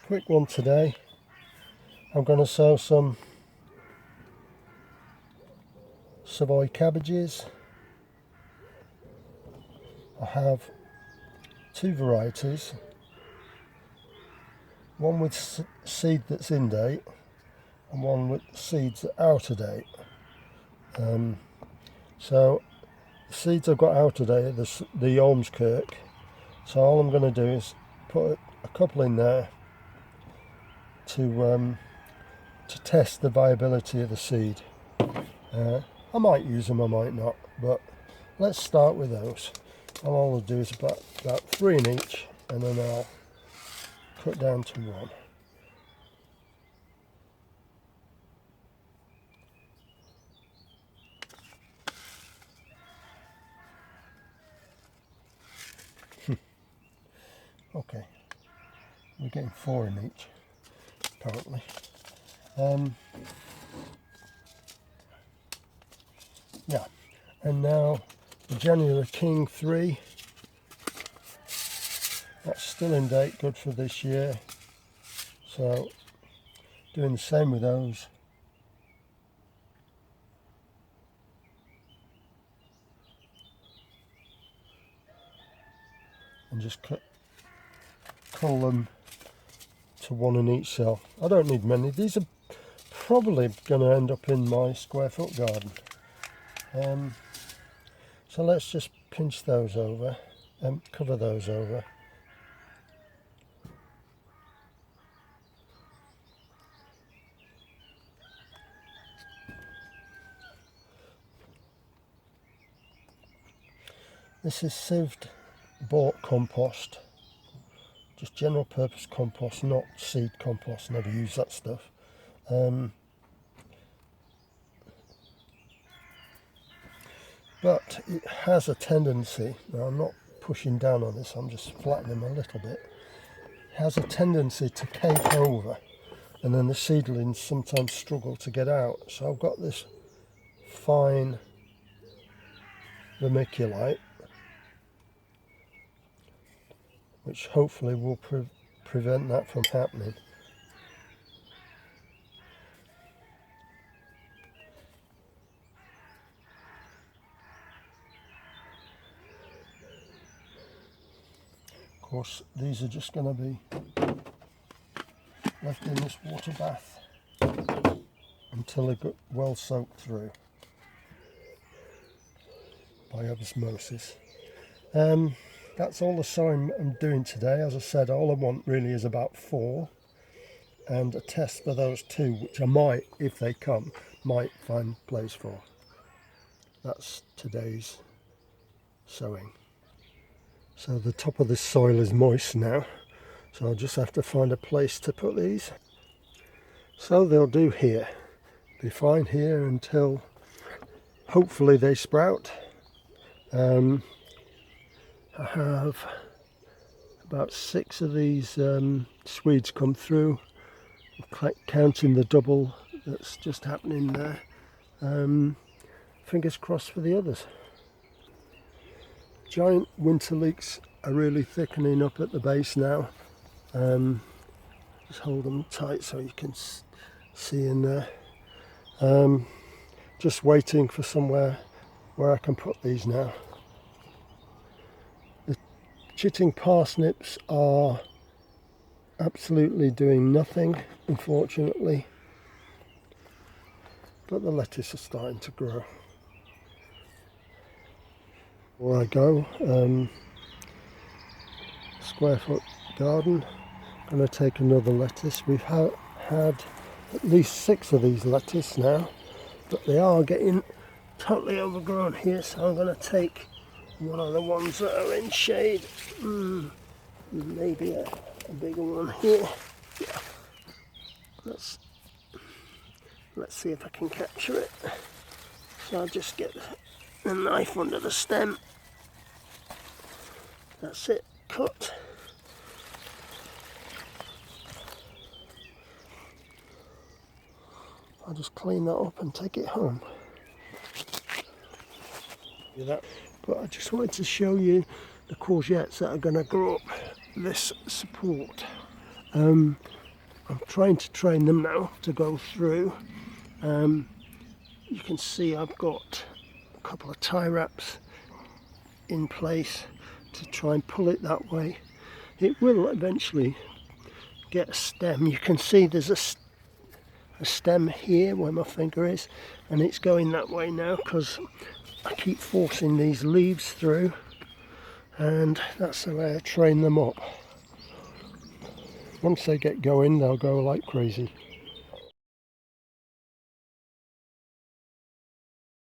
quick one today. I'm going to sow some Savoy cabbages. I have two varieties, one with seed that's in date and one with seeds that are out of date. So the seeds I've got out of date are the Ormkirk, so all I'm going to do is put a couple in there to test the viability of the seed. I might use them, I might not, but let's start with those. All I'll do is about 3 in each, and then I'll cut down to 1. Okay, we're getting 4 in each, apparently. Yeah, and now the January King 3, that's still in date, good for this year. So doing the same with those. And just cull them to 1 in each cell. I don't need many. These are probably going to end up in my square foot garden. So let's just pinch those over and cover those over. This is sieved bought compost, just general purpose compost, not seed compost. Never use that stuff. But it has a tendency, now I'm not pushing down on this, I'm just flattening a little bit. It has a tendency to cake over, and then the seedlings sometimes struggle to get out. So I've got this fine vermiculite, which hopefully will prevent that from happening. Of course, these are just going to be left in this water bath until they get well soaked through by osmosis. That's all the sowing I'm doing today. As I said, all I want really is about 4 and a test for those 2, which I might, if they come, might find place for. That's today's sowing. So the top of this soil is moist now, so I'll just have to find a place to put these. So they'll do here. Be fine here until hopefully they sprout. I have about 6 of these Swedes come through, counting the double that's just happening there. Fingers crossed for the others. Giant winter leeks are really thickening up at the base now. Just hold them tight so you can see in there. Just waiting for somewhere where I can put these now. The chitting parsnips are absolutely doing nothing, unfortunately, but the lettuce is starting to grow. Before I go, square foot garden, I'm going to take another lettuce. We've had at least 6 of these lettuce now, but they are getting totally overgrown here, so I'm going to take one of the ones that are in shade. Maybe a bigger one here. Yeah. Let's see if I can capture it. So I'll just get the knife under the stem. That's it, cut. I'll just clean that up and take it home. But I just wanted to show you the courgettes that are going to grow up this support. I'm trying to train them now to go through. You can see I've got a couple of tie wraps in place to try and pull it that way. It will eventually get a stem. You can see there's a stem here where my finger is, and it's going that way now because I keep forcing these leaves through, and that's the way I train them up. Once they get going, they'll go like crazy.